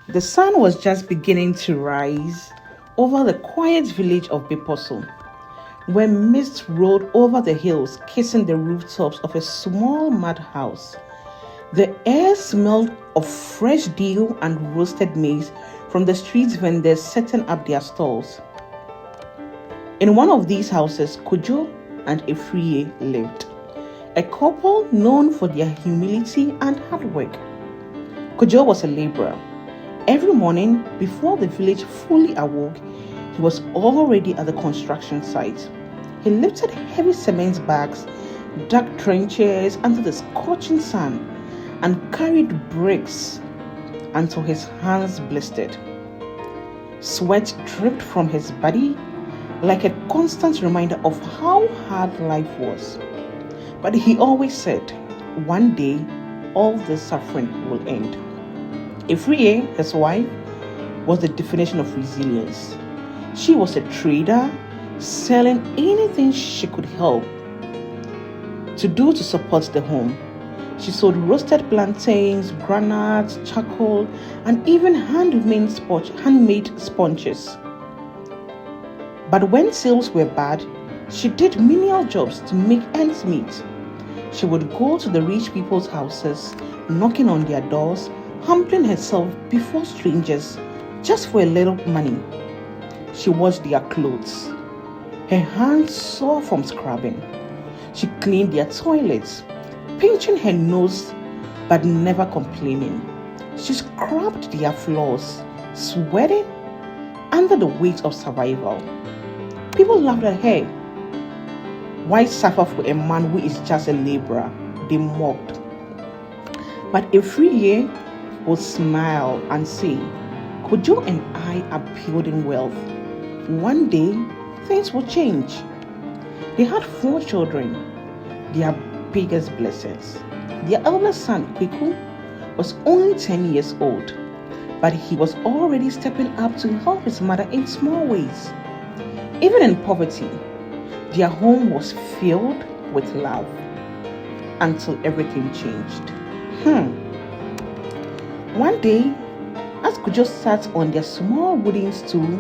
The sun was just beginning to rise over the quiet village of Biposo, where mist rolled over the hills, kissing the rooftops of a small mud house. The air smelled of fresh dew and roasted maize from the street vendors setting up their stalls. In one of these houses, Kojo and Afriyie lived, a couple known for their humility and hard work. Kojo was a laborer. Every morning, before the village fully awoke, he was already at the construction site. He lifted heavy cement bags, dug trenches under the scorching sun, and carried bricks until his hands blistered. Sweat dripped from his body like a constant reminder of how hard life was. But he always said, one day, all this suffering will end. Afriyie, his wife, was the definition of resilience. She was a trader, selling anything she could help to do to support the home. She sold roasted plantains, granuts, charcoal, and even handmade sponges. But when sales were bad, she did menial jobs to make ends meet. She would go to the rich people's houses, knocking on their doors, humbling herself before strangers just for a little money. She washed their clothes. Her hands sore from scrubbing. She cleaned their toilets, pinching her nose but never complaining. She scrubbed their floors, sweating under the weight of survival. People laughed at her. Why suffer for a man who is just a laborer? They mocked. But Afriyie would smile and say, Kojo and I are building wealth. One day, things will change. They had 4 children, their biggest blessings. Their eldest son, Kweku, was only 10 years old, but he was already stepping up to help his mother in small ways. Even in poverty, their home was filled with love until everything changed. One day, as Kojo sat on their small wooden stool,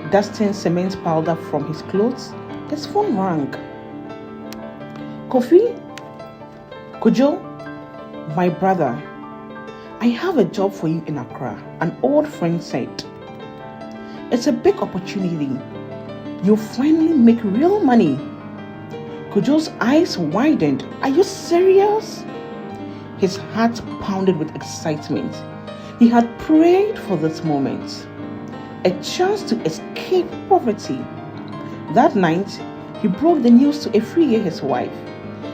dusting cement powder from his clothes, his phone rang. Kofi? Kojo? My brother. I have a job for you in Accra, an old friend said. It's a big opportunity. You'll finally make real money. Kojo's eyes widened. Are you serious? His heart pounded with excitement. He had prayed for this moment, a chance to escape poverty. That night, he broke the news to Afriyie, his wife.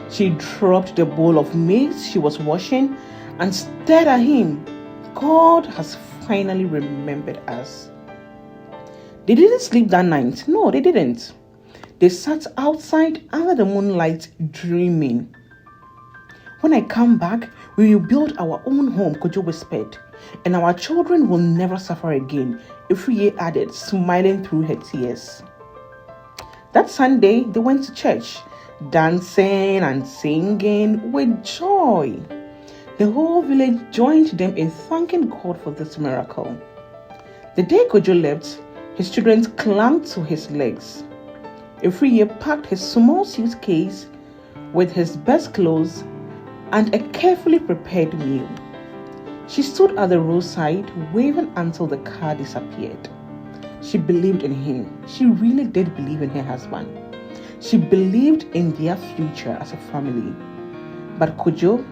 She dropped the bowl of maize she was washing and stared at him. God has finally remembered us. They didn't sleep that night. No, they didn't. They sat outside under the moonlight dreaming. When I come back, we will build our own home, Kojo whispered, and our children will never suffer again, Afriyie added, smiling through her tears. That Sunday, they went to church, dancing and singing with joy. The whole village joined them in thanking God for this miracle. The day Kojo left, his children clung to his legs. Afriyie packed his small suitcase with his best clothes and a carefully prepared meal. She stood at the roadside, waving until the car disappeared. She believed in him. She really did believe in her husband. She believed in their future as a family. But Kojo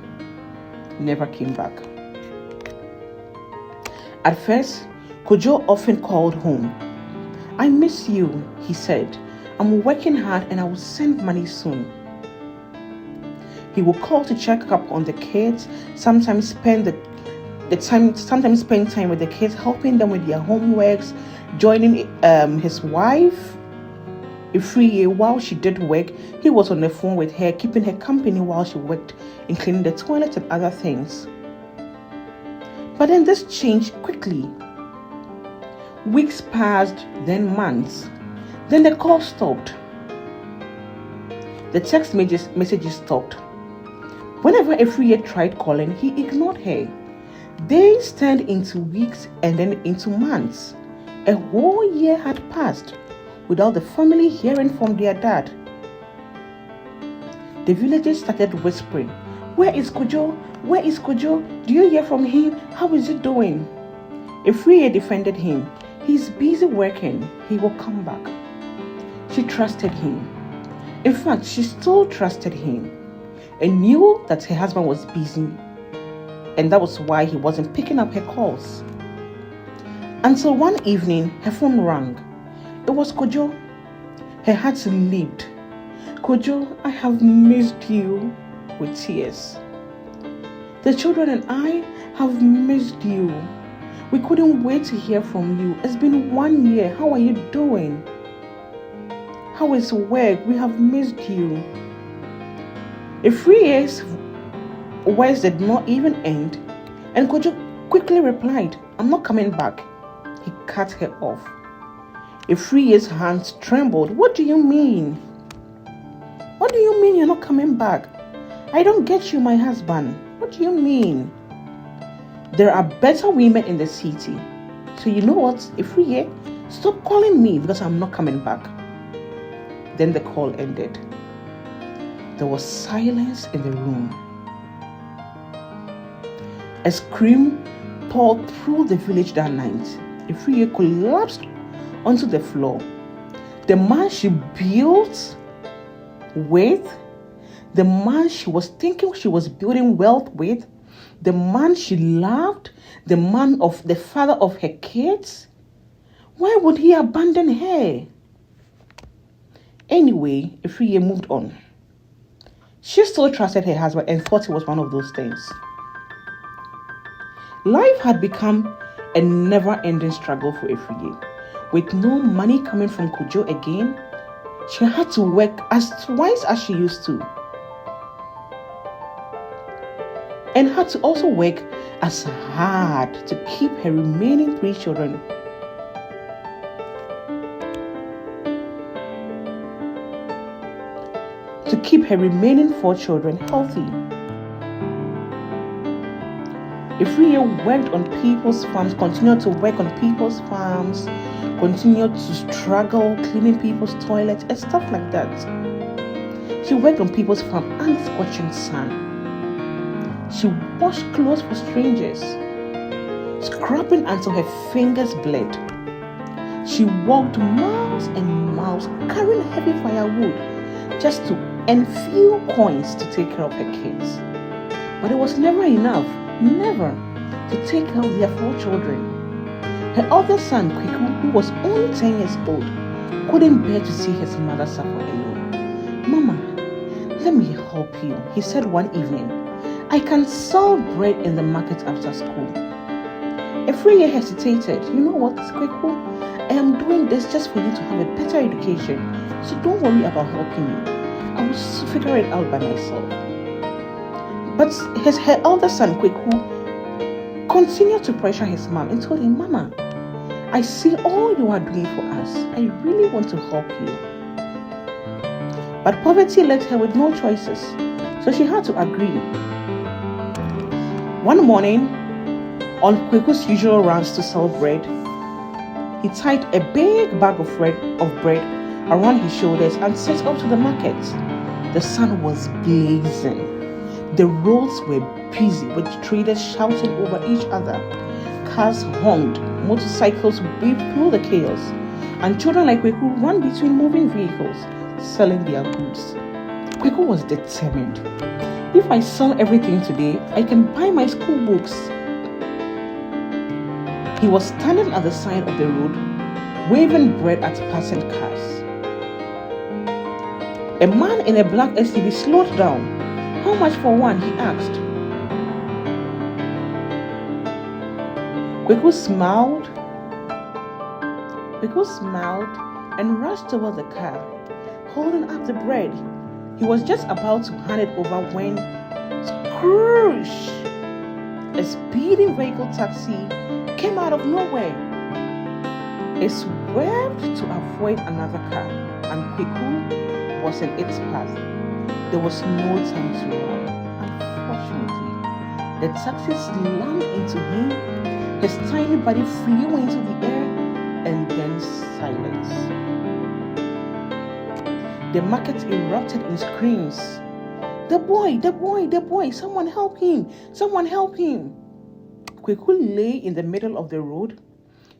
never came back. At first, Kojo often called home. I miss you, he said. I'm working hard and I will send money soon. He would call to check up on the kids, sometimes spend time with the kids, helping them with their homeworks, joining his wife, Afriyie, while she did work. He was on the phone with her, keeping her company while she worked in cleaning the toilet and other things. But then this changed quickly. Weeks passed, then months. Then the call stopped. The text messages stopped. Whenever Afriyie tried calling, he ignored her. Days turned into weeks and then into months. A whole year had passed without the family hearing from their dad. The villagers started whispering, "Where is Kojo? Where is Kojo? Do you hear from him? How is he doing?" Afriyie defended him. "He's busy working. He will come back." She trusted him. In fact, she still trusted him and knew that her husband was busy, and that was why he wasn't picking up her calls. Until one evening, her phone rang. It was Kojo. Her heart leaped. "Kojo, I have missed you," with tears. "The children and I have missed you. We couldn't wait to hear from you. It's been 1 year. How are you doing? How is work? We have missed you." Afriyie's words did not even end, and Kojo quickly replied, "I'm not coming back." He cut her off. Afriyie's hands trembled. "What do you mean? What do you mean you're not coming back? I don't get you, my husband. What do you mean?" "There are better women in the city. So you know what, Afriyie, stop calling me because I'm not coming back." Then the call ended. There was silence in the room. A scream poured through the village that night. Afriyie collapsed onto the floor. The man she built with, the man she was thinking she was building wealth with, the man she loved, the man of the father of her kids, why would he abandon her? Anyway, Afriyie moved on. She still trusted her husband and thought it was one of those things. Life had become a never-ending struggle for Afriyie. With no money coming from Kojo again, she had to work as twice as she used to, and had to also work as hard to keep her remaining 3 children. To keep her remaining 4 children healthy. Afriyie worked on people's farms, continued to work on people's farms, continued to struggle cleaning people's toilets and stuff like that. She worked on people's farm under the scorching sun. She washed clothes for strangers, scrubbing until her fingers bled. She walked miles and miles carrying heavy firewood just to earn few coins to take care of her kids. But it was never enough, never, to take care of their 4 children. Her other son, Kweku, who was only 10 years old, couldn't bear to see his mother suffer alone. "Mama, let me help you," he said one evening. "I can sell bread in the market after school." Afriyie hesitated. "You know what, Kweku? I am doing this just for you to have a better education, so don't worry about helping you. I will figure it out by myself." But her elder son, Kweku, continued to pressure his mom and told him, "Mama, I see all you are doing for us. I really want to help you." But poverty left her with no choices, so she had to agree. One morning, on Kweku's usual rounds to sell bread, he tied a big bag of bread around his shoulders and set off to the market. The sun was blazing. The roads were busy with traders shouting over each other. Cars honked, motorcycles whipped through the chaos, and children like Kweku ran between moving vehicles, selling their goods. Kweku was determined. "If I sell everything today, I can buy my school books." He was standing at the side of the road, waving bread at passing cars. A man in a black SUV slowed down. "How much for one?" he asked. Kweku smiled and rushed toward the car, holding up the bread. He was just about to hand it over when scroosh! A speeding vehicle taxi came out of nowhere. It swerved to avoid another car, and Kweku was in its path. There was no time to run. Unfortunately, The taxi slammed into him, his tiny body flew into the air, and then silence. The market erupted in screams. The boy, the boy, the boy, someone help him, someone help him. Kweku lay in the middle of the road,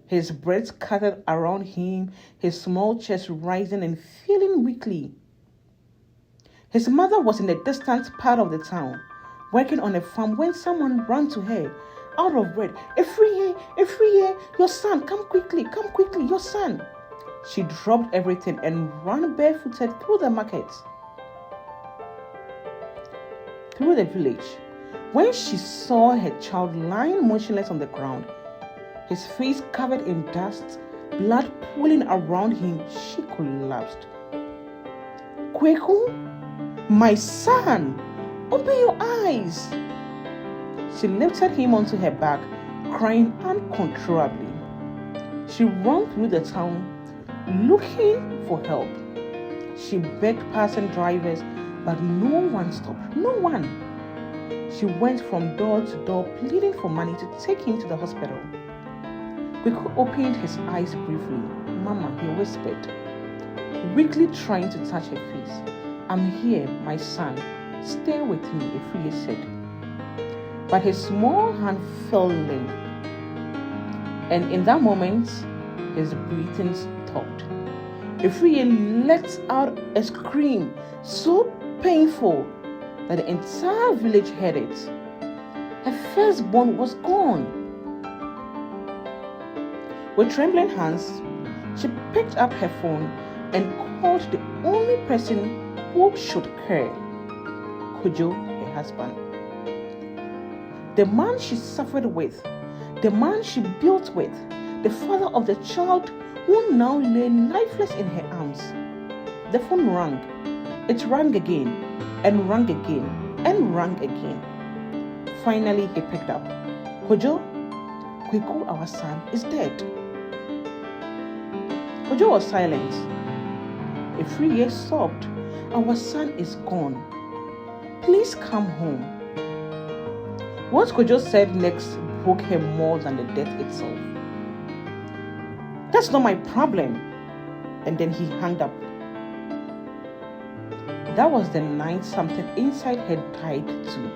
his breath scattered around him, his small chest rising and feeling weakly. His mother was in a distant part of the town, working on a farm when someone ran to her, out of breath. Afriyie, Afriyie, your son, come quickly, your son. She dropped everything and ran barefooted through the market, through the village. When she saw her child lying motionless on the ground, his face covered in dust, blood pooling around him, she collapsed. Kweku, my son, open your eyes. She lifted him onto her back, crying uncontrollably. She ran through the town, looking for help. She begged passing drivers, but no one stopped, no one. She went from door to door, pleading for money to take him to the hospital. Kweku opened his eyes briefly. Mama, he whispered, weakly trying to touch her face. I'm here, my son. Stay with me, Afriyie said. But his small hand fell limp, and in that moment, his breathing stopped. Afriyie let out a scream so painful that the entire village heard it. Her firstborn was gone. With trembling hands, she picked up her phone and called the only person who should care, Kojo, her husband. The man she suffered with, the man she built with, the father of the child who now lay lifeless in her arms. The phone rang. It rang again, and rang again, and rang again. Finally, he picked up. Kojo, Kweku, our son, is dead. Kojo was silent. Afriyie sobbed. Our son is gone. Please come home. What Kojo said next broke her more than the death itself. That's not my problem. And then he hung up. That was the night something inside her died too.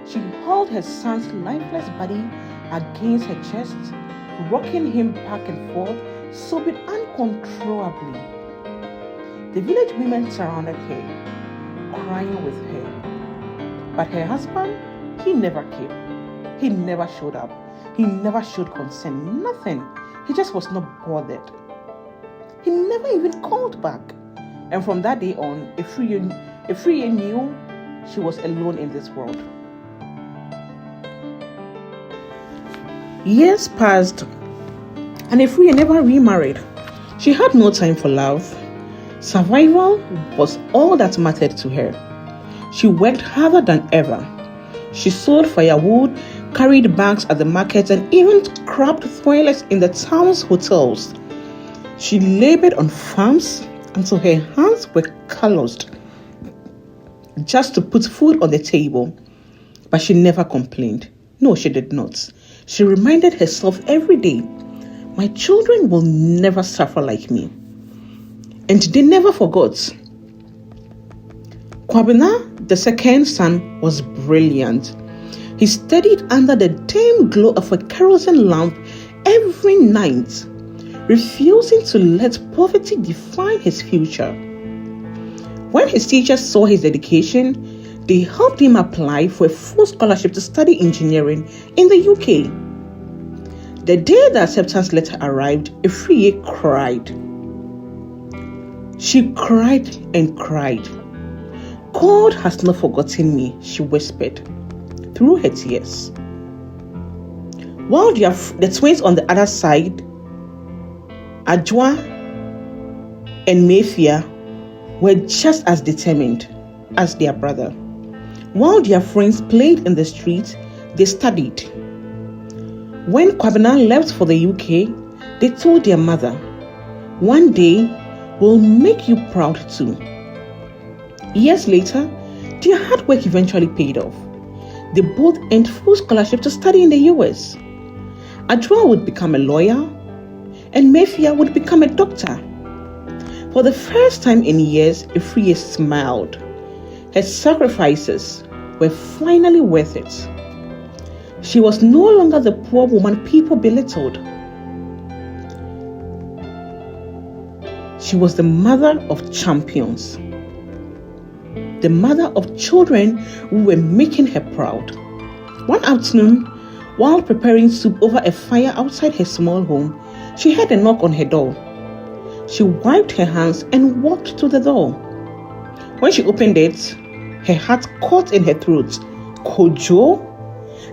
She held her son's lifeless body against her chest, rocking him back and forth, sobbing uncontrollably. The village women surrounded her, crying with her. But her husband, he never came. He never showed up. He never showed concern. Nothing. He just was not bothered. He never even called back. And from that day on, Afriyie knew she was alone in this world. Years passed, and Afriyie never remarried. She had no time for love. Survival was all that mattered to her. She worked harder than ever. She sold firewood, carried bags at the market, and even scrubbed toilets in the town's hotels. She labored on farms until her hands were calloused just to put food on the table. But she never complained. No, she did not. She reminded herself every day, my children will never suffer like me. And they never forgot. Kwabena, the second son, was brilliant. He studied under the dim glow of a kerosene lamp every night, refusing to let poverty define his future. When his teachers saw his dedication, they helped him apply for a full scholarship to study engineering in the UK. The day the acceptance letter arrived, Afriyie cried. She cried and cried. God has not forgotten me, she whispered through her tears. While the twins on the other side, Ajwa and Mayfair, were just as determined as their brother. While their friends played in the streets, they studied. When Kwabena left for the UK, they told their mother, one day we'll make you proud too. Years later, their hard work eventually paid off. They both earned full scholarship to study in the US. Adwoa would become a lawyer, and Mefia would become a doctor. For the first time in years, Afriyie smiled. Her sacrifices were finally worth it. She was no longer the poor woman people belittled. She was the mother of champions, the mother of children who were making her proud. One afternoon, while preparing soup over a fire outside her small home, she heard a knock on her door. She wiped her hands and walked to the door. When she opened it, her heart caught in her throat. Kojo?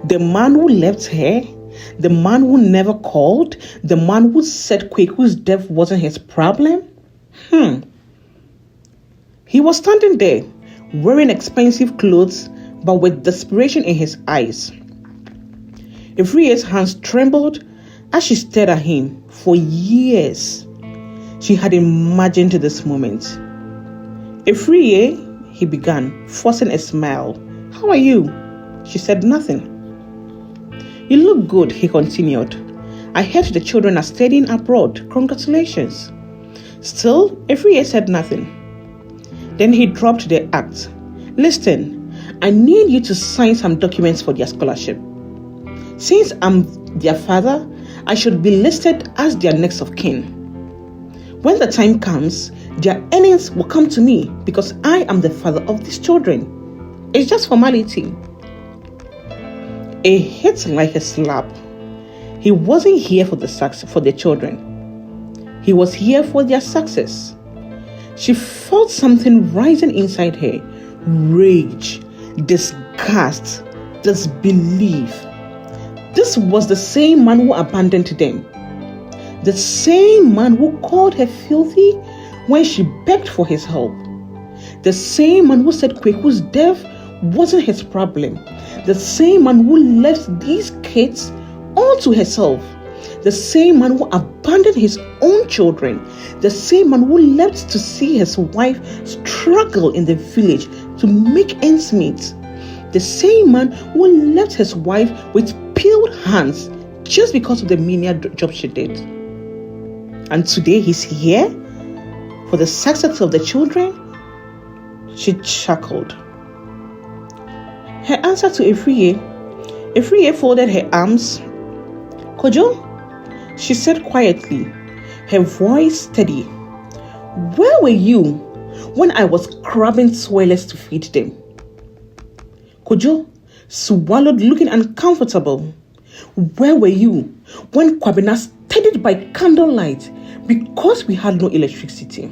The man who left her? The man who never called? The man who said Kweku's death wasn't his problem? He was standing there, wearing expensive clothes, but with desperation in his eyes. Afriyie's hands trembled as she stared at him. For years, she had imagined this moment. Afriyie, he began, forcing a smile. How are you? She said nothing. You look good, he continued. I heard the children are studying abroad. Congratulations. Still, Afriyie said nothing. Then he dropped the act. Listen, I need you to sign some documents for their scholarship. Since I'm their father, I should be listed as their next of kin. When the time comes, their earnings will come to me because I am the father of these children. It's just formality. It hit like a slap. He wasn't here for the children. He was here for their success. She felt something rising inside her. Rage, disgust, disbelief. This was the same man who abandoned them. The same man who called her filthy when she begged for his help. The same man who said Kweku's death wasn't his problem. The same man who left these kids all to herself. The same man who abandoned his own children. The same man who left to see his wife struggle in the village to make ends meet. The same man who left his wife with peeled hands just because of the menial job she did. And today he's here for the success of the children? She chuckled. Her answer to Afriyie folded her arms. Kojo? She said quietly, her voice steady. Where were you when I was grabbing toilets to feed them? Kojo swallowed, looking uncomfortable. Where were you when Kwabena studied by candlelight because we had no electricity?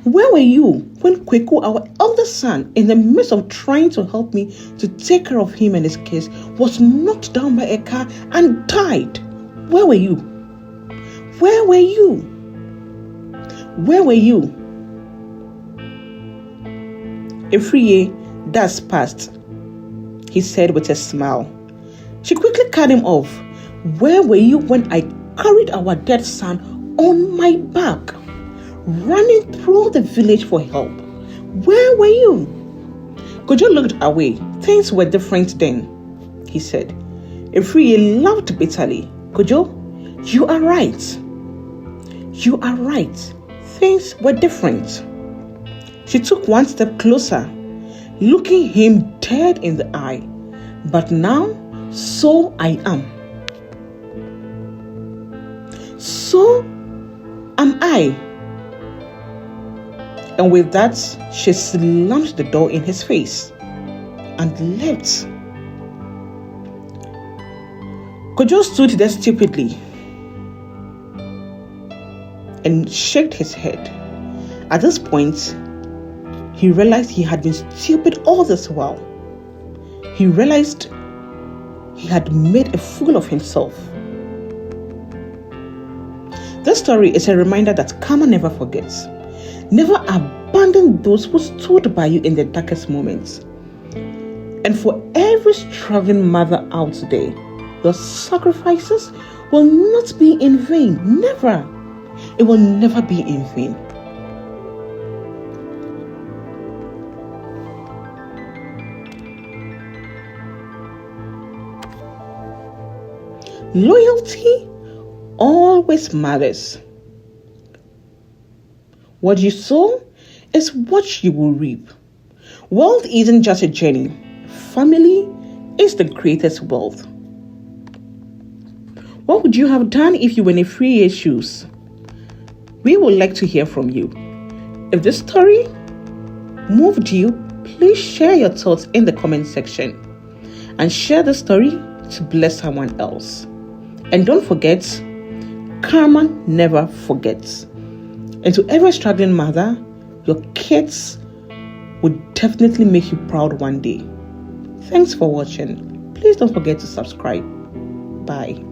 Where were you when Kweku, our eldest son, in the midst of trying to help me to take care of him and his case, was knocked down by a car and died? Where were you? Where were you? Where were you? Afriyie, that's past, he said with a smile. She quickly cut him off. Where were you when I carried our dead son on my back, running through the village for help? Where were you? Kojo looked away. Things were different then, he said. Afriyie laughed bitterly. Kojo, you are right. You are right. Things were different. She took one step closer, looking him dead in the eye. But now, so I am. So am I. And with that, she slammed the door in his face and left. Kojo stood there stupidly and shook his head. At this point, he realized he had been stupid all this while. He realized he had made a fool of himself. This story is a reminder that karma never forgets. Never abandon those who stood by you in the darkest moments. And for every struggling mother out there, your sacrifices will not be in vain. Never. It will never be in vain. Loyalty always matters. What you sow is what you will reap. Wealth isn't just a journey. Family is the greatest wealth. What would you have done if you were in Afriyie's shoes? We would like to hear from you. If this story moved you, please share your thoughts in the comment section and share the story to bless someone else. And don't forget, karma never forgets. And to every struggling mother, your kids would definitely make you proud one day. Thanks for watching. Please don't forget to subscribe. Bye.